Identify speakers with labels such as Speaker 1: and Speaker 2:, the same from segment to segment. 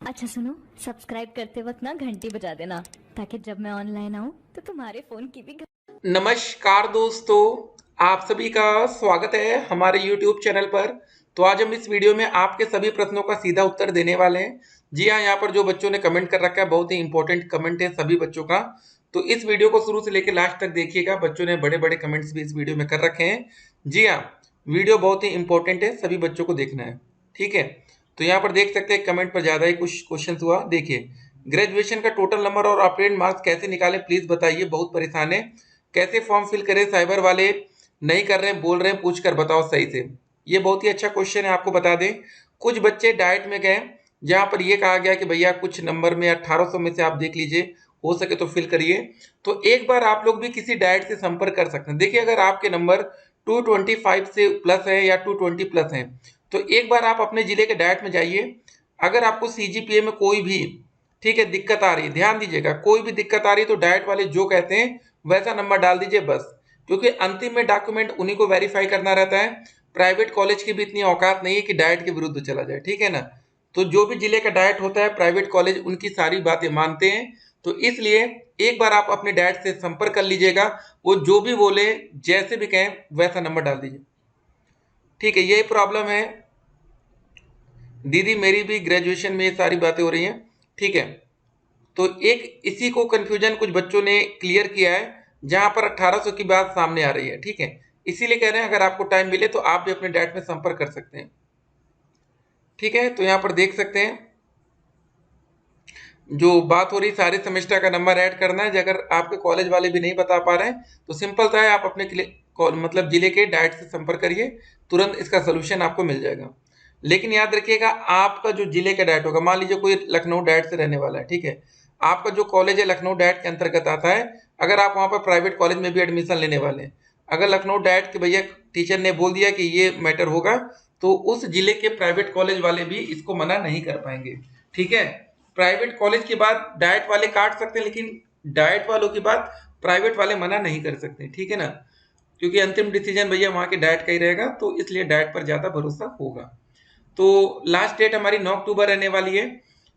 Speaker 1: अच्छा सुनो, सब्सक्राइब करते वक्त ना घंटी बजा देना ताकि जब मैं ऑनलाइन आऊँ तो तुम्हारे फोन की भी
Speaker 2: नमस्कार दोस्तों, आप सभी का स्वागत है हमारे YouTube चैनल पर। तो आज हम इस वीडियो में आपके सभी प्रश्नों का सीधा उत्तर देने वाले हैं। जी हाँ, यहाँ पर जो बच्चों ने कमेंट कर रखा है बहुत ही इंपॉर्टेंट कमेंट है सभी बच्चों का। तो इस वीडियो को शुरू से लेकर लास्ट तक देखिएगा, बच्चों ने बड़े बड़े कमेंट्स भी इस वीडियो में कर रखे हैं। जी हाँ, वीडियो बहुत ही इंपॉर्टेंट है, सभी बच्चों को देखना है। ठीक है, तो यहाँ पर देख सकते हैं कमेंट पर ज्यादा ही कुछ क्वेश्चन हुआ। देखिए, ग्रेजुएशन का टोटल नंबर और अपडेट मार्क्स कैसे निकालें प्लीज बताइए, बहुत परेशान है। कैसे फॉर्म फिल करें, साइबर वाले नहीं कर रहे हैं, बोल रहे हैं, पूछ कर बताओ सही से। ये बहुत ही अच्छा क्वेश्चन है, आपको बता दें। कुछ बच्चे डाइट में गए जहां पर ये कहा गया कि भैया कुछ नंबर में 1800 में से आप देख लीजिए, हो सके तो फिल करिए। तो एक बार आप लोग भी किसी डाइट से संपर्क कर सकते हैं। देखिए, अगर आपके नंबर 225 से प्लस है या 220 प्लस है तो एक बार आप अपने जिले के डाइट में जाइए। अगर आपको सीजीपीए में कोई भी, ठीक है, दिक्कत आ रही है, ध्यान दीजिएगा, कोई भी दिक्कत आ रही है तो डाइट वाले जो कहते हैं वैसा नंबर डाल दीजिए बस। क्योंकि अंतिम में डॉक्यूमेंट उन्हीं को वेरीफाई करना रहता है। प्राइवेट कॉलेज की भी इतनी औकात नहीं है कि डाइट के विरुद्ध चला जाए, ठीक है ना। तो जो भी जिले का डाइट होता है, प्राइवेट कॉलेज उनकी सारी बातें मानते हैं। तो इसलिए एक बार आप अपने डाइट से संपर्क कर लीजिएगा। वो जो भी बोले, जैसे भी कहें वैसा नंबर डाल दीजिए। ठीक है, यही प्रॉब्लम है दीदी, मेरी भी ग्रेजुएशन में ये सारी बातें हो रही हैं। ठीक है, तो एक इसी को कंफ्यूजन कुछ बच्चों ने क्लियर किया है जहां पर 1800 की बात सामने आ रही है। ठीक है, इसीलिए कह रहे हैं अगर आपको टाइम मिले तो आप भी अपने डैट में संपर्क कर सकते हैं। ठीक है, तो यहां पर देख सकते हैं जो बात हो रही, सारे सेमेस्टर का नंबर ऐड करना है। अगर आपके कॉलेज वाले भी नहीं बता पा रहे हैं तो सिंपल सा है, आप अपने मतलब जिले के डाइट से संपर्क करिए, तुरंत इसका सोल्यूशन आपको मिल जाएगा। लेकिन याद रखिएगा, आपका जो जिले का डाइट होगा, मान लीजिए कोई लखनऊ डाइट से रहने वाला है, ठीक है, आपका जो कॉलेज है लखनऊ डाइट के अंतर्गत आता है। अगर आप वहां पर प्राइवेट कॉलेज में भी एडमिशन लेने वाले हैं, अगर लखनऊ डाइट के भैया टीचर ने बोल दिया कि ये मैटर होगा, तो उस जिले के प्राइवेट कॉलेज वाले भी इसको मना नहीं कर पाएंगे। ठीक है, प्राइवेट कॉलेज की बात डाइट वाले काट सकते हैं, लेकिन डाइट वालों की बात प्राइवेट वाले मना नहीं कर सकते। ठीक है ना, क्योंकि अंतिम डिसीजन भैया वहां के डाइट का ही रहेगा, तो इसलिए डाइट पर ज्यादा भरोसा होगा। तो लास्ट डेट हमारी 9 अक्टूबर रहने वाली है।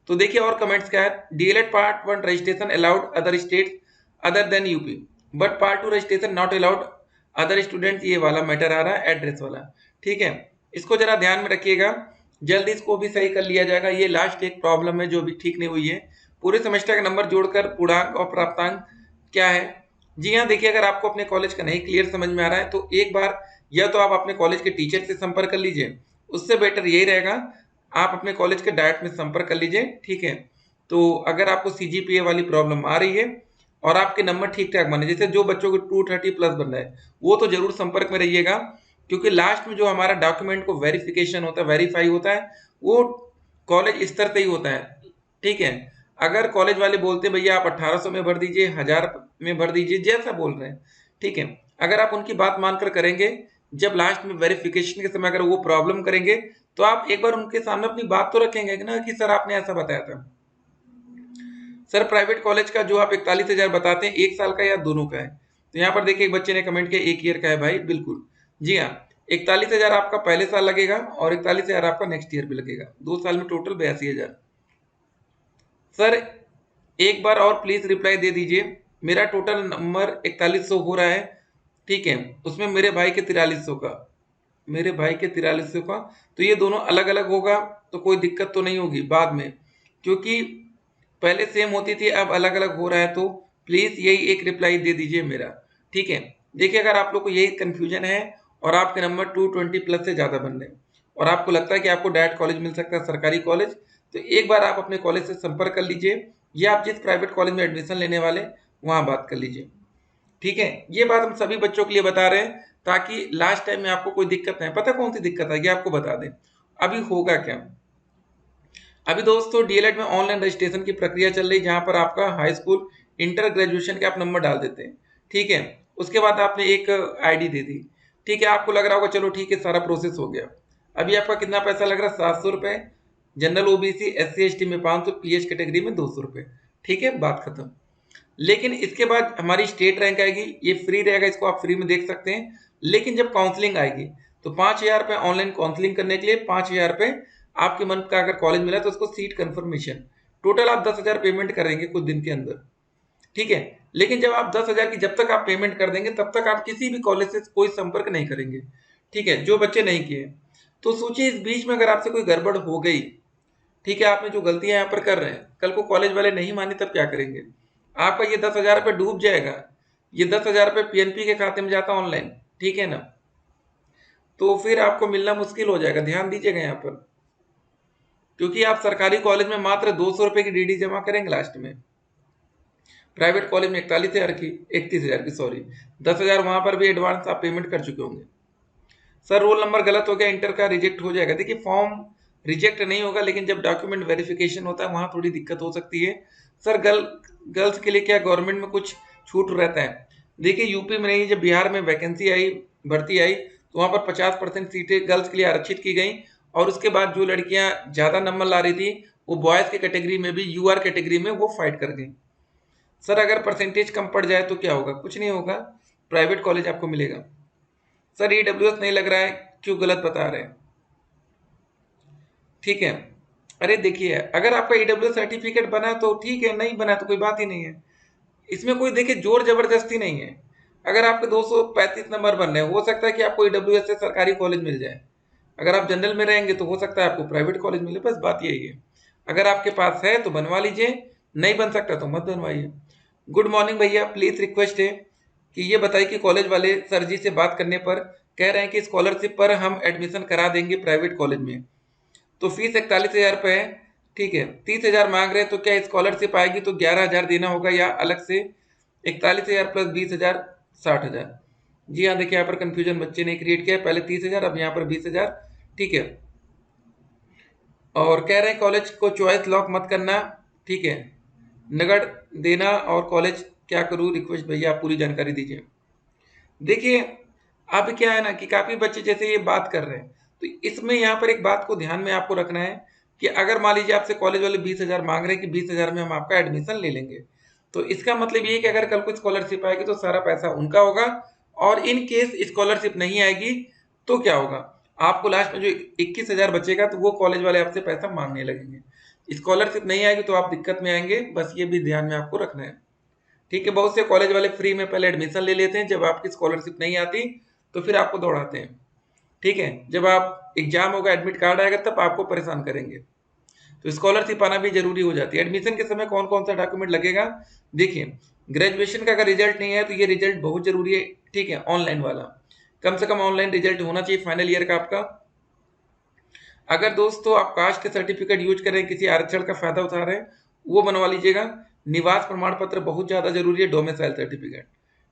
Speaker 2: तो देखिए और कमेंट्स क्या है। DElEd part 1 registration allowed other state other than UP, but part 2 registration not allowed other students, ये वाला मैटर आ रहा है, एड्रेस वाला। ठीक है, इसको जरा ध्यान में रखिएगा, जल्दी इसको भी सही कर लिया जाएगा। ये लास्ट एक प्रॉब्लम है जो अभी ठीक नहीं हुई है। पूरे सेमेस्टर का नंबर जोड़कर पूर्णांक और प्राप्तांक क्या है। जी हाँ, देखिए, अगर आपको अपने कॉलेज का नहीं क्लियर समझ में आ रहा है तो एक बार या तो आप अपने कॉलेज के टीचर से संपर्क कर लीजिए, उससे बेटर यही रहेगा आप अपने कॉलेज के डाइट में संपर्क कर लीजिए। ठीक है, तो अगर आपको सीजीपीए वाली प्रॉब्लम आ रही है और आपके नंबर ठीक ठाक बने, जैसे जो बच्चों को 230 प्लस बन रहा है, वो तो जरूर संपर्क में रहिएगा। क्योंकि लास्ट में जो हमारा डॉक्यूमेंट को वेरिफिकेशन होता है, वेरीफाई होता है, वो कॉलेज स्तर से ही होता है। ठीक है, अगर कॉलेज वाले बोलते हैं भैया आप 1800 में भर दीजिए, 1000 में भर दीजिए, जैसा बोल रहे हैं, ठीक है, अगर आप उनकी बात मानकर करेंगे, जब लास्ट में वेरिफिकेशन के समय अगर वो प्रॉब्लम करेंगे तो आप एक बार उनके सामने अपनी बात तो रखेंगे ना कि सर आपने ऐसा बताया था। सर प्राइवेट कॉलेज का जो आप 41,000 बताते हैं, एक साल का या दोनों का है? तो यहाँ पर देखिए एक बच्चे ने कमेंट किया एक ईयर का है भाई, बिल्कुल। जी हाँ, 41,000 आपका पहले साल लगेगा और 41,000 आपका नेक्स्ट ईयर भी लगेगा, 2 साल में टोटल 82,000। सर एक बार और प्लीज रिप्लाई दे दीजिए। मेरा टोटल नंबर 4100 हो रहा है, ठीक है, उसमें मेरे भाई के 4300 का, मेरे भाई के 4300 का, तो ये दोनों अलग अलग होगा तो कोई दिक्कत तो नहीं होगी बाद में, क्योंकि पहले सेम होती थी, अब अलग अलग हो रहा है। तो प्लीज यही एक रिप्लाई दे दीजिए मेरा। ठीक है, देखिए अगर आप लोग को यही कंफ्यूजन है और आपके नंबर 220 प्लस से ज्यादा बन रहे हैं और आपको लगता है कि आपको डायरेक्ट कॉलेज मिल सकता है, सरकारी कॉलेज, तो एक बार आप अपने कॉलेज से संपर्क कर लीजिए या आप जिस प्राइवेट कॉलेज में एडमिशन लेने वाले वहां बात कर लीजिए। ठीक है, ये बात हम सभी बच्चों के लिए बता रहे हैं ताकि लास्ट टाइम में आपको कोई दिक्कत नहीं। पता कौन सी दिक्कत आएगी आपको बता दें, अभी होगा क्या। अभी दोस्तों डीएलएड में ऑनलाइन रजिस्ट्रेशन की प्रक्रिया चल रही है, जहां पर आपका हाई स्कूल, इंटर, ग्रेजुएशन के आप नंबर डाल देते हैं। ठीक है, उसके बाद आपने एक आईडी दे दी। ठीक है, आपको लग रहा होगा चलो ठीक है सारा प्रोसेस हो गया। अभी आपका कितना पैसा लग रहा है, 700 रुपए। जनरल ओबीसी SC ST में 500, PH कैटेगरी में 200 रुपए। ठीक है, बात खत्म। लेकिन इसके बाद हमारी स्टेट रैंक आएगी, ये फ्री रहेगा, इसको आप फ्री में देख सकते हैं। लेकिन जब काउंसलिंग आएगी तो 5,000 रुपए ऑनलाइन काउंसलिंग करने के लिए, 5,000 रुपए आपके मन का अगर कॉलेज मिला तो उसको सीट कंफर्मेशन, टोटल आप 10,000 पेमेंट करेंगे कुछ दिन के अंदर, ठीक है। लेकिन जब आप 10,000 की जब तक आप पेमेंट कर देंगे तब तक आप किसी भी कॉलेज से कोई संपर्क नहीं करेंगे, ठीक है, जो बच्चे नहीं किए। तो सोचिए इस बीच में अगर आपसे कोई गड़बड़ हो गई, ठीक है, आपने जो गलतियां यहाँ पर कर रहे हैं, कल को कॉलेज वाले नहीं माने तब क्या करेंगे? आपका ये 10,000 रुपये डूब जाएगा, ये 10,000 रुपये पीएनपी के खाते में जाता ऑनलाइन, ठीक है ना, तो फिर आपको मिलना मुश्किल हो जाएगा, ध्यान दीजिएगा यहाँ पर। क्योंकि आप सरकारी कॉलेज में मात्र 200 रुपये की डीडी जमा करेंगे लास्ट में, प्राइवेट कॉलेज में 41,000 की, 31,000 की सॉरी, 10,000 वहां पर भी एडवांस आप पेमेंट कर चुके होंगे। सर रोल नंबर गलत हो गया, इंटर का रिजेक्ट हो जाएगा। देखिए फॉर्म रिजेक्ट नहीं होगा, लेकिन जब डॉक्यूमेंट वेरिफिकेशन होता है वहां थोड़ी दिक्कत हो सकती है। सर गर्ल्स के लिए क्या गवर्नमेंट में कुछ छूट रहता है? देखिए यूपी में नहीं, जब बिहार में वैकेंसी आई, भर्ती आई, तो वहां पर 50% सीटें गर्ल्स के लिए आरक्षित की गई, और उसके बाद जो लड़कियां ज्यादा नंबर ला रही थी वो बॉयज के कैटेगरी में भी, यूआर कैटेगरी में वो फाइट कर गई। सर अगर परसेंटेज कम पड़ जाए तो क्या होगा? कुछ नहीं होगा, प्राइवेट कॉलेज आपको मिलेगा। सर ईडब्ल्यूएस नहीं लग रहा है, क्यों गलत बता रहे हैं? ठीक है, अरे देखिए अगर आपका ईडब्ल्यूएस सर्टिफिकेट बना तो ठीक है, नहीं बना तो कोई बात ही नहीं है, इसमें कोई देखिए जोर जबरदस्ती नहीं है। अगर आपके 235 नंबर बन रहे हैं, हो सकता है कि आपको ईडब्ल्यूएस से सरकारी कॉलेज मिल जाए, अगर आप जनरल में रहेंगे तो हो सकता है आपको प्राइवेट कॉलेज मिले, बस बात यही है। अगर आपके पास है तो बनवा लीजिए, नहीं बन सकता तो मत बनवाइए। गुड मॉर्निंग भैया, प्लीज रिक्वेस्ट है कि ये बताइए कि कॉलेज वाले सर जी से बात करने पर कह रहे हैं कि स्कॉलरशिप पर हम एडमिशन करा देंगे प्राइवेट कॉलेज में, तो फीस 41,000 रुपये है, ठीक है, 30,000 मांग रहे हैं, तो क्या स्कॉलरशिप आएगी तो 11,000 देना होगा या अलग से 41,000 प्लस 20,000 60,000? जी हाँ, देखिए यहाँ पर कंफ्यूजन बच्चे ने क्रिएट किया है, पहले 30,000 अब यहाँ पर 20,000, ठीक है। और कह रहे हैं कॉलेज को चॉइस लॉक मत करना, ठीक है, नगद देना, और कॉलेज क्या करूँ? रिक्वेस्ट भैया आप पूरी जानकारी दीजिए। देखिए अब क्या है ना कि काफी बच्चे जैसे ये बात कर रहे हैं, तो इसमें यहाँ पर एक बात को ध्यान में आपको रखना है कि अगर मान लीजिए आपसे कॉलेज वाले 20,000 मांग रहे हैं कि 20,000 में हम आपका एडमिशन ले लेंगे, तो इसका मतलब ये है कि अगर कल को स्कॉलरशिप आएगी तो सारा पैसा उनका होगा, और इन केस स्कॉलरशिप नहीं आएगी तो क्या होगा? आपको लास्ट में जो 21,000 बचेगा तो वो कॉलेज वाले आपसे पैसा मांगने लगेंगे। स्कॉलरशिप नहीं आएगी तो आप दिक्कत में आएंगे, बस ये भी ध्यान में आपको रखना है, ठीक है। बहुत से कॉलेज वाले फ्री में पहले एडमिशन ले लेते हैं, जब आपकी स्कॉलरशिप नहीं आती तो फिर आपको दौड़ाते हैं, ठीक है। जब आप एग्जाम होगा, एडमिट कार्ड आएगा, तब आपको परेशान करेंगे। तो स्कॉलरशिप आना भी जरूरी हो जाती है। एडमिशन के समय कौन कौन सा डॉक्यूमेंट लगेगा? देखिए ग्रेजुएशन का अगर रिजल्ट नहीं है तो ये रिजल्ट बहुत जरूरी है, ठीक है, ऑनलाइन वाला, कम से कम ऑनलाइन रिजल्ट होना चाहिए फाइनल ईयर का आपका। अगर दोस्तों आप कास्ट के सर्टिफिकेट यूज कर रहे हैं, किसी आरक्षण का फायदा उठा रहे हैं, वो बनवा लीजिएगा। निवास प्रमाण पत्र बहुत ज्यादा जरूरी है, डोमिसाइल सर्टिफिकेट,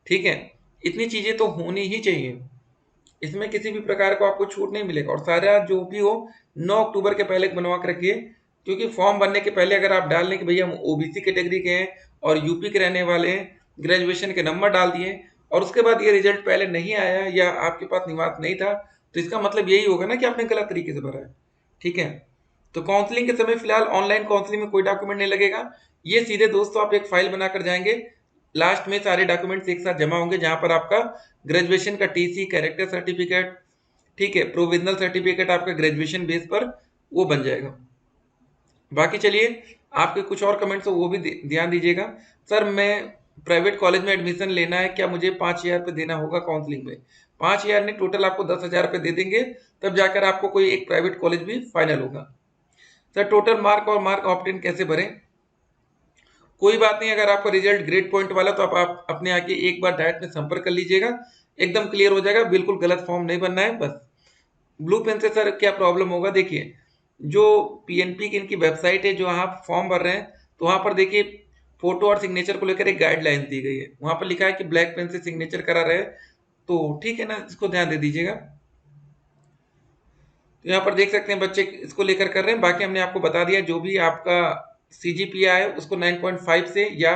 Speaker 2: ठीक है। इतनी चीजें तो होनी ही चाहिए, इसमें किसी भी प्रकार को आपको छूट नहीं मिलेगा। और सारा जो भी हो 9 अक्टूबर के पहले बनवा के रखिए, क्योंकि फॉर्म भरने के पहले अगर आप डाल लें कि भैया हम ओबीसी कैटेगरी के हैं और यूपी के रहने वाले हैं, ग्रेजुएशन के नंबर डाल दिए, और उसके बाद ये रिजल्ट पहले नहीं आया या आपके पास निवास नहीं था, तो इसका मतलब यही होगा ना कि आपने गलत तरीके से भरा है, ठीक है। तो काउंसलिंग के समय फिलहाल ऑनलाइन काउंसलिंग में कोई डॉक्यूमेंट नहीं लगेगा, ये सीधे दोस्तों आप एक फाइल बनाकर जाएंगे, लास्ट में सारे डॉक्यूमेंट्स एक साथ जमा होंगे, जहां पर आपका ग्रेजुएशन का टीसी, कैरेक्टर सर्टिफिकेट, ठीक है, प्रोविजनल सर्टिफिकेट आपका ग्रेजुएशन बेस पर वो बन जाएगा। बाकी चलिए आपके कुछ और कमेंट्स हो वो भी ध्यान दीजिएगा। सर मैं प्राइवेट कॉलेज में एडमिशन लेना है, क्या मुझे 5,000 रुपये देना होगा काउंसलिंग में? 5,000 नहीं, टोटल आपको 10,000 रुपये दे देंगे, तब जाकर आपको कोई एक प्राइवेट कॉलेज भी फाइनल होगा। सर टोटल मार्क और मार्क ऑप्टेन कैसे भरें? कोई बात नहीं, अगर आपका रिजल्ट ग्रेड पॉइंट वाला तो आप अपने आके एक बार डायरेक्ट में संपर्क कर लीजिएगा, एकदम क्लियर हो जाएगा, बिल्कुल गलत फॉर्म नहीं बनना है बस। ब्लू पेन से सर क्या प्रॉब्लम होगा? देखिए जो पीएनपी की इनकी वेबसाइट है, जो आप फॉर्म भर रहे हैं, तो वहां पर देखिए फोटो और सिग्नेचर को लेकर एक गाइडलाइन दी गई है, वहां पर लिखा है कि ब्लैक पेन से सिग्नेचर करा रहे, तो ठीक है ना, इसको ध्यान दे दीजिएगा। तो यहाँ पर देख सकते हैं बच्चे इसको लेकर कर रहे हैं। बाकी हमने आपको बता दिया, जो भी आपका सीजीपीए है उसको 9.5 से या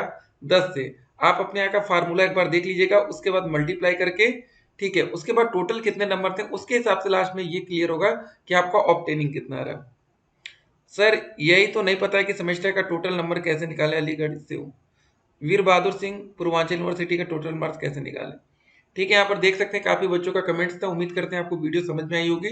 Speaker 2: 10 से आप अपने यहाँ का फार्मूला एक बार देख लीजिएगा, उसके बाद मल्टीप्लाई करके, ठीक है, उसके बाद टोटल कितने नंबर थे उसके हिसाब से लास्ट में ये क्लियर होगा कि आपका ऑब्टेनिंग कितना आ रहा। सर यही तो नहीं पता है कि सेमेस्टर का टोटल नंबर कैसे निकाले, अलीगढ़ से हूँ वीर बहादुर सिंह, पूर्वांचल यूनिवर्सिटी का टोटल मार्क्स कैसे निकाले, ठीक है। यहाँ पर देख सकते हैं काफी बच्चों का कमेंट्स था, उम्मीद करते हैं आपको वीडियो समझ में आई होगी,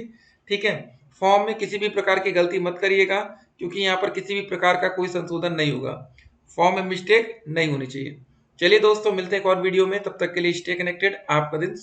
Speaker 2: ठीक है। फॉर्म में किसी भी प्रकार की गलती मत करिएगा, क्योंकि यहाँ पर किसी भी प्रकार का कोई संशोधन नहीं होगा। फॉर्म में मिस्टेक नहीं होनी चाहिए। चलिए दोस्तों, मिलते हैं एक और वीडियो में, तब तक के लिए स्टे कनेक्टेड। आपका दिन